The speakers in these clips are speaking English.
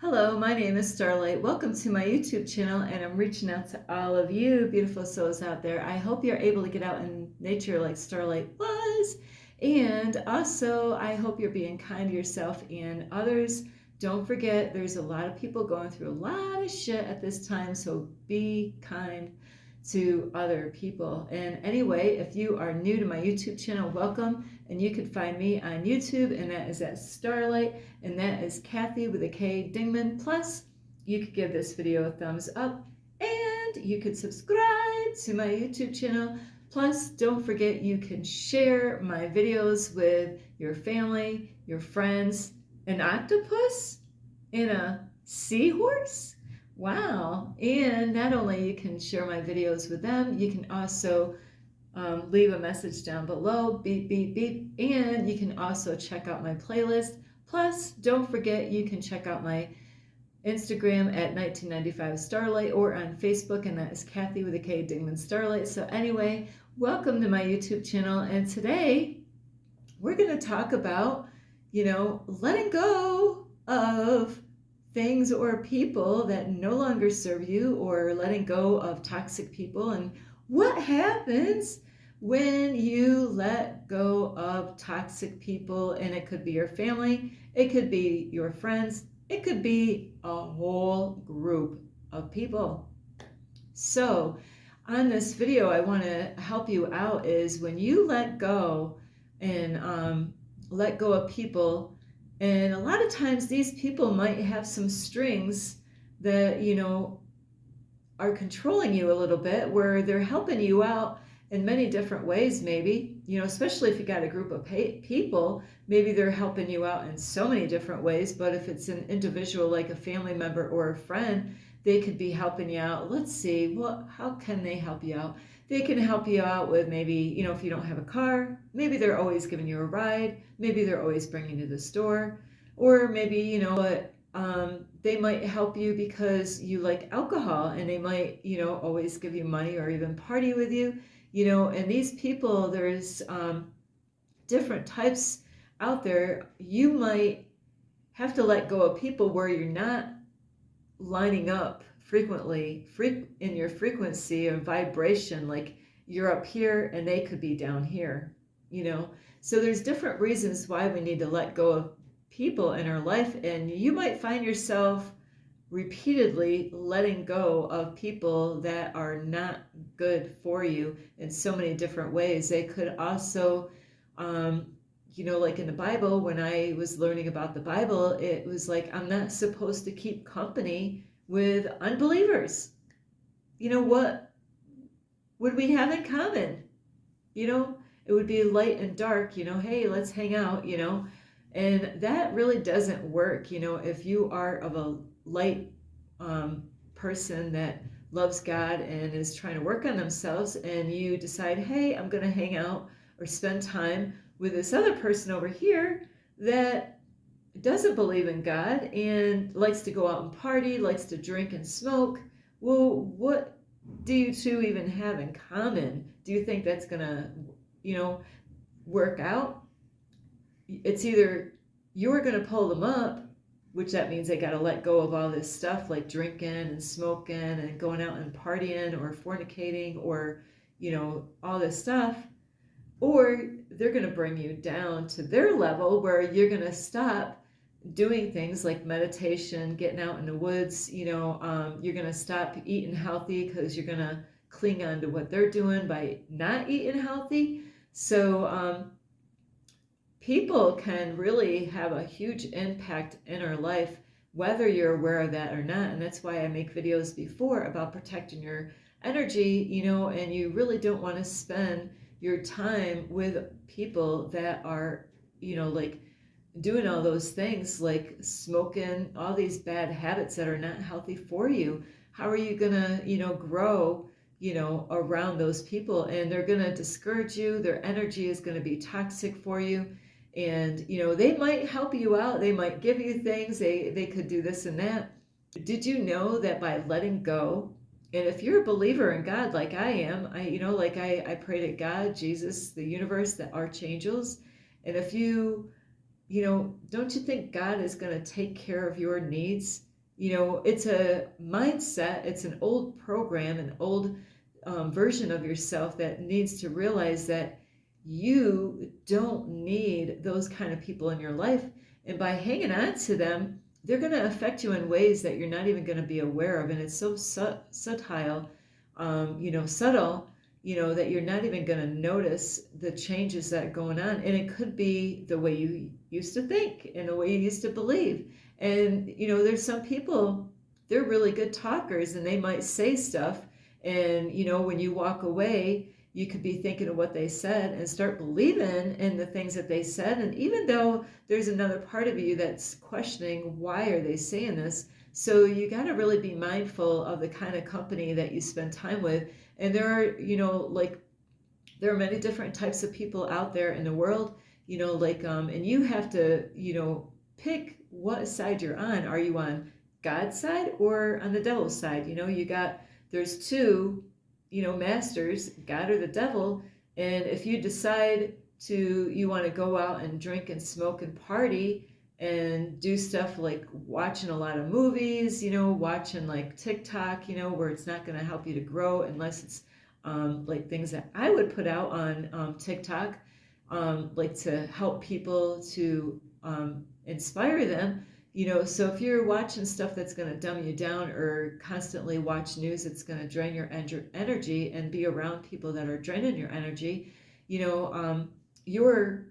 Hello, my name is Starlight. Welcome to my YouTube channel, and I'm reaching out to all of you beautiful souls out there. I hope you're able to get out in nature like Starlight was, and also I hope you're being kind to yourself and others. Don't forget, there's a lot of people going through a lot of shit at this time, so be kind to other people. And anyway, if you are new to my YouTube channel, welcome, and you can find me on YouTube, and that is at Starlight, and that is Kathy with a K Dingman. Plus, you could give this video a thumbs up, and you could subscribe to my YouTube channel. Plus, don't forget you can share my videos with your family, your friends, an octopus, and a seahorse. Wow. And not only you can share my videos with them, you can also leave a message down below, beep, beep, beep. And you can also check out my playlist. Plus, don't forget you can check out my Instagram at 1995 Starlight or on Facebook, and that is Kathy with a K Dingman Starlight. So anyway, welcome to my YouTube channel. And today we're going to talk about, letting go of things or people that no longer serve you, or letting go of toxic people, and what happens when you let go of toxic people. And it could be your family, it could be your friends, it could be a whole group of people. So on this video, I want to help you out is when you let go and let go of people. And a lot of times these people might have some strings that, are controlling you a little bit, where they're helping you out in many different ways, maybe, especially if you got a group of people, maybe they're helping you out in so many different ways. But if it's an individual, like a family member or a friend, they could be helping you out. Let's see, how can they help you out? They can help you out with maybe, if you don't have a car, maybe they're always giving you a ride. Maybe they're always bringing you to the store. Or maybe, they might help you because you like alcohol, and they might, always give you money or even party with you. And these people, there's different types out there. You might have to let go of people where you're not lining up frequently in your frequency or vibration, like you're up here and they could be down here. So there's different reasons why we need to let go of people in our life, and you might find yourself repeatedly letting go of people that are not good for you in so many different ways. They could also like in the Bible, when I was learning about the Bible, it was like, I'm not supposed to keep company with unbelievers. What would we have in common? It would be light and dark, hey, let's hang out, and that really doesn't work. If you are of a light person that loves God and is trying to work on themselves, and you decide, hey, I'm going to hang out or spend time with this other person over here that doesn't believe in God and likes to go out and party, likes to drink and smoke, well, what do you two even have in common? Do you think that's going to, work out? It's either you're going to pull them up, which that means they got to let go of all this stuff like drinking and smoking and going out and partying or fornicating or, all this stuff. Or they're going to bring you down to their level where you're going to stop doing things like meditation, getting out in the woods. You're going to stop eating healthy because you're going to cling on to what they're doing by not eating healthy. So people can really have a huge impact in our life, whether you're aware of that or not. And that's why I make videos before about protecting your energy, and you really don't want to spend your time with people that are, like doing all those things, like smoking, all these bad habits that are not healthy for you. How are you gonna, grow, around those people? And they're gonna discourage you. Their energy is gonna be toxic for you. And, they might help you out. They might give you things. They could do this and that. Did you know that by letting go, and if you're a believer in God, like I am, I pray to God, Jesus, the universe, the archangels. And if you, don't you think God is going to take care of your needs? it's a mindset, it's an old program, an old version of yourself that needs to realize that you don't need those kind of people in your life. And by hanging on to them, they're going to affect you in ways that you're not even going to be aware of. And it's so subtle, subtle, that you're not even going to notice the changes that are going on. And it could be the way you used to think and the way you used to believe. And, there's some people, they're really good talkers and they might say stuff. And, when you walk away, you could be thinking of what they said and start believing in the things that they said. And even though there's another part of you that's questioning, why are they saying this? So you got to really be mindful of the kind of company that you spend time with. And there are, there are many different types of people out there in the world, and you have to, pick what side you're on. Are you on God's side or on the devil's side? There's two, masters, God or the devil. And if you decide you want to go out and drink and smoke and party and do stuff like watching a lot of movies, watching like TikTok, where it's not going to help you to grow unless it's like things that I would put out on TikTok, like to help people to inspire them. So if you're watching stuff that's going to dumb you down or constantly watch news that's going to drain your energy and be around people that are draining your energy, you're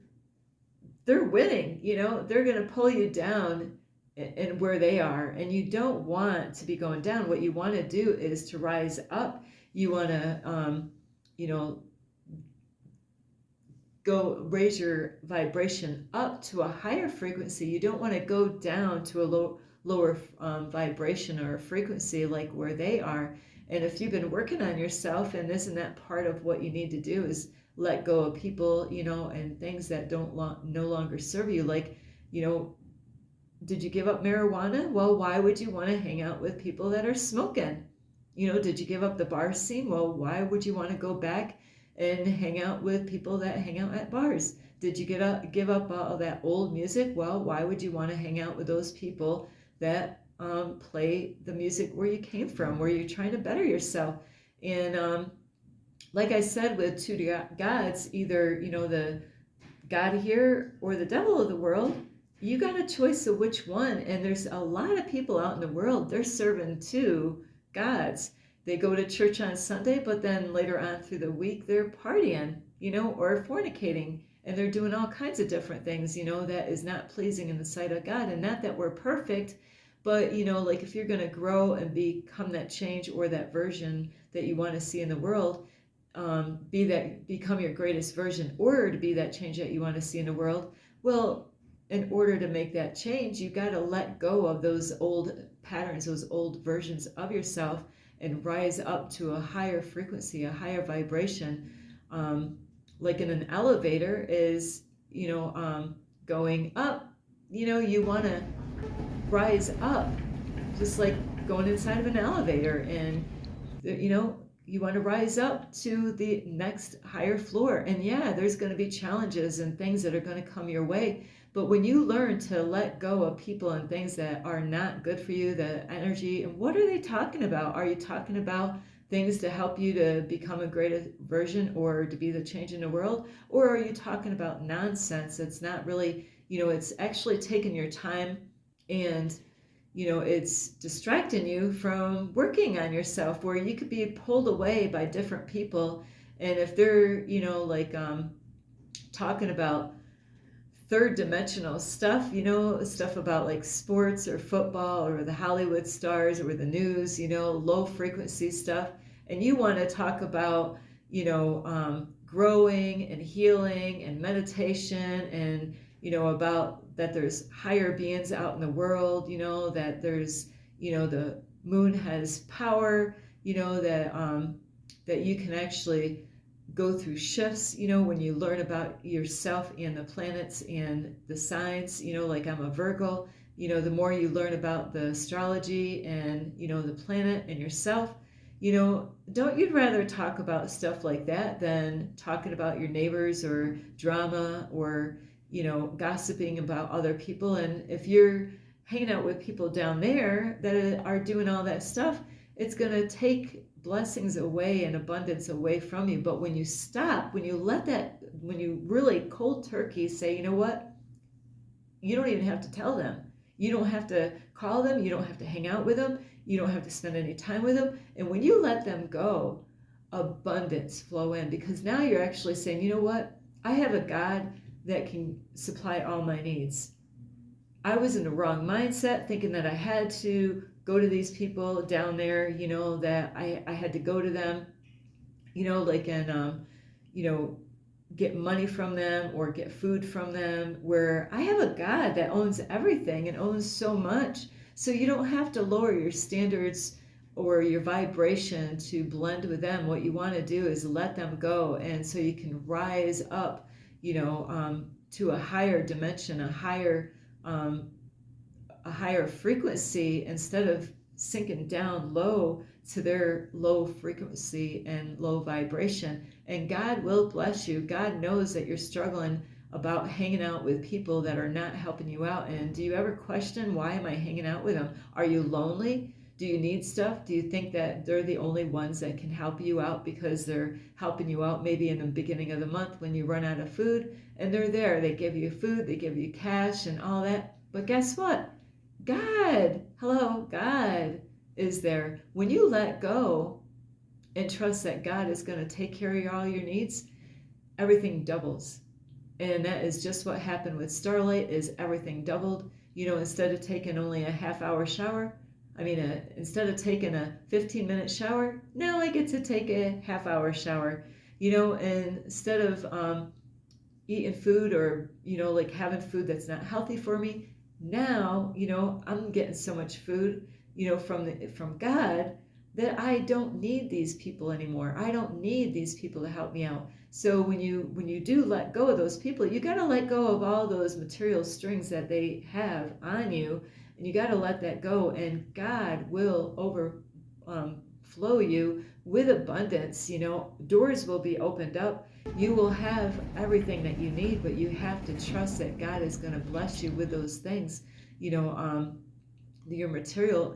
they're winning. They're going to pull you down and where they are, and you don't want to be going down. What you want to do is to rise up. You want to you know go raise your vibration up to a higher frequency. You don't want to go down to a lower vibration or frequency like where they are. And if you've been working on yourself, and isn't that part of what you need to do, is let go of people, and things that no longer serve you. Like, did you give up marijuana? Well, why would you want to hang out with people that are smoking? Did you give up the bar scene? Well, why would you want to go back and hang out with people that hang out at bars? Did you give up all that old music? Well, why would you want to hang out with those people that play the music where you came from, where you're trying to better yourself? And like I said, with two gods, either the God here or the devil of the world, you got a choice of which one. And there's a lot of people out in the world, they're serving two gods. They go to church on Sunday, but then later on through the week, they're partying, or fornicating, and they're doing all kinds of different things, that is not pleasing in the sight of God. And not that we're perfect, but, like if you're going to grow and become that change or that version that you want to see in the world, become your greatest version, or to be that change that you want to see in the world. Well, in order to make that change, you got to let go of those old patterns, those old versions of yourself, and rise up to a higher frequency, a higher vibration. Like in an elevator is, going up, you want to rise up, just like going inside of an elevator. And, you want to rise up to the next higher floor. And yeah, there's going to be challenges and things that are going to come your way. But when you learn to let go of people and things that are not good for you, the energy, and what are they talking about? Are you talking about things to help you to become a greater version or to be the change in the world? Or are you talking about nonsense that's not really, it's actually taking your time, and it's distracting you from working on yourself, where you could be pulled away by different people. And if they're, talking about third dimensional stuff, stuff about like sports or football or the Hollywood stars or the news, low frequency stuff, and you want to talk about, growing and healing and meditation, and, about that there's higher beings out in the world, that there's, the moon has power, that you can actually go through shifts, when you learn about yourself and the planets and the signs, like I'm a Virgo, the more you learn about the astrology and, the planet and yourself, don't you'd rather talk about stuff like that than talking about your neighbors or drama or, gossiping about other people? And if you're hanging out with people down there that are doing all that stuff, it's going to take blessings away and abundance away from you. But when you stop, when you let that, when you really cold turkey say, you know what, you don't even have to tell them. You don't have to call them. You don't have to hang out with them. You don't have to spend any time with them. And when you let them go, abundance flow in, because now you're actually saying, you know what? I have a God that can supply all my needs. I was in the wrong mindset thinking that I had to go to these people down there, that I had to go to them, like and get money from them or get food from them, where I have a God that owns everything and owns so much. So you don't have to lower your standards or your vibration to blend with them. What you want to do is let them go. And so you can rise up, to a higher dimension, um, a higher frequency, instead of sinking down low to their low frequency and low vibration. And God will bless you. God knows that you're struggling about hanging out with people that are not helping you out. And do you ever question, why am I hanging out with them? Are you lonely? Do you need stuff? Do you think that they're the only ones that can help you out because they're helping you out maybe in the beginning of the month when you run out of food? And they're there. They give you food, they give you cash and all that. But guess what? God is there. When you let go and trust that God is going to take care of all your needs, everything doubles. And that is just what happened with Starlight, is everything doubled. Instead of taking only a half-hour shower, instead of taking a 15-minute shower, now I get to take a half-hour shower. And instead of eating food or, like having food that's not healthy for me, now, I'm getting so much food, from God, that I don't need these people anymore. I don't need these people to help me out. So when you do let go of those people, you got to let go of all those material strings that they have on you, and you got to let that go, and God will overflow you with abundance. Doors will be opened up. You will have everything that you need, but you have to trust that God is going to bless you with those things, your material,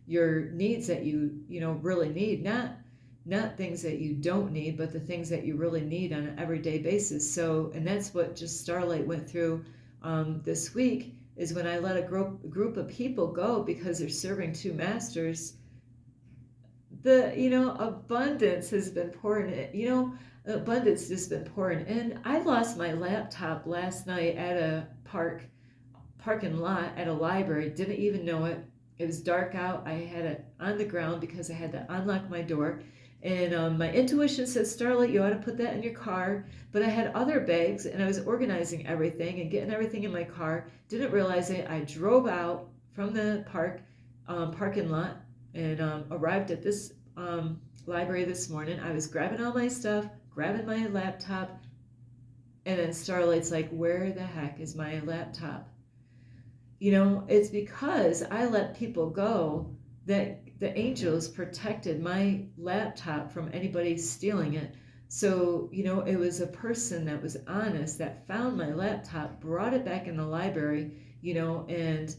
your needs that you really need, not things that you don't need, but the things that you really need on an everyday basis. So, and that's what just Starlight went through this week, is when I let a group of people go because they're serving two masters. The abundance has been pouring in. Abundance has been pouring in. I lost my laptop last night at a parking lot at a library. Didn't even know it. It was dark out. I had it on the ground because I had to unlock my door. And my intuition says, Starlight, you ought to put that in your car. But I had other bags, and I was organizing everything and getting everything in my car. Didn't realize it. I drove out from the parking lot, and arrived at this library this morning. I was grabbing all my stuff, grabbing my laptop, and then Starlight's like, where the heck is my laptop? It's because I let people go that the angels protected my laptop from anybody stealing it. So, it was a person that was honest that found my laptop, brought it back in the library, and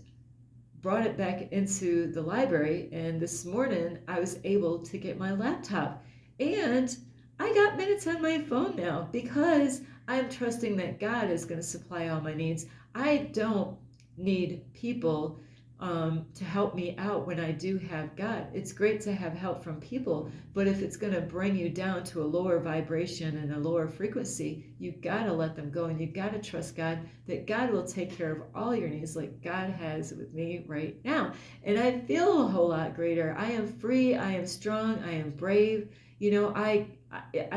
brought it back into the library. And this morning I was able to get my laptop, and I got minutes on my phone now because I'm trusting that God is going to supply all my needs. I don't need people to help me out when I do have God. It's great to have help from people, but if it's going to bring you down to a lower vibration and a lower frequency, you got to let them go, and you got to trust God that God will take care of all your needs, like God has with me right now. And I feel a whole lot greater. I am free. I am strong. I am brave. I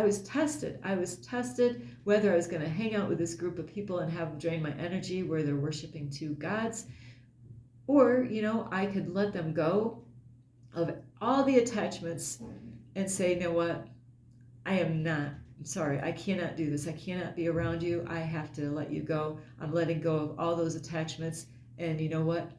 was tested. I was tested whether I was going to hang out with this group of people and have them drain my energy where they're worshiping two gods, or, I could let them go of all the attachments and say, you know what? I'm sorry. I cannot do this. I cannot be around you. I have to let you go. I'm letting go of all those attachments. And you know what?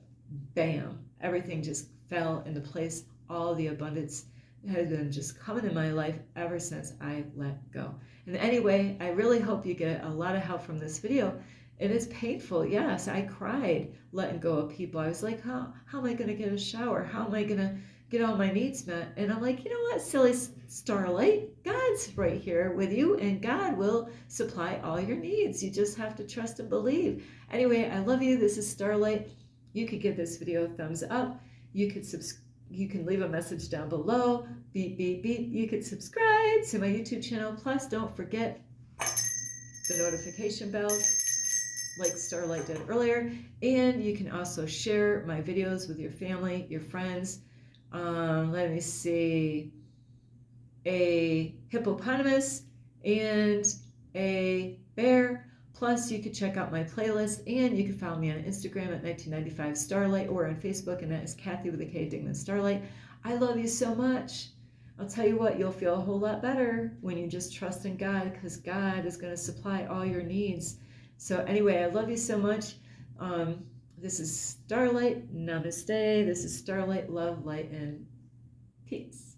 Bam. Everything just fell into place. All the abundance has been just coming in my life ever since I let go. And anyway, I really hope you get a lot of help from this video. And it's painful. Yes, I cried letting go of people. I was like, how am I going to get a shower? How am I going to get all my needs met? And I'm like, you know what, silly Starlight? God's right here with you, and God will supply all your needs. You just have to trust and believe. Anyway, I love you. This is Starlight. You could give this video a thumbs up. You could You can leave a message down below. Beep, beep, beep. You could subscribe to my YouTube channel. Plus, don't forget the notification bell like Starlight did earlier. And you can also share my videos with your family, your friends. Let me see, a hippopotamus and a bear. Plus, you could check out my playlist, and you can follow me on Instagram at 1995 Starlight, or on Facebook, and that is Kathy with a K Dingman Starlight. I love you so much. I'll tell you what, you'll feel a whole lot better when you just trust in God, because God is going to supply all your needs. So anyway, I love you so much. This is Starlight. Namaste. This is Starlight. Love, light, and peace.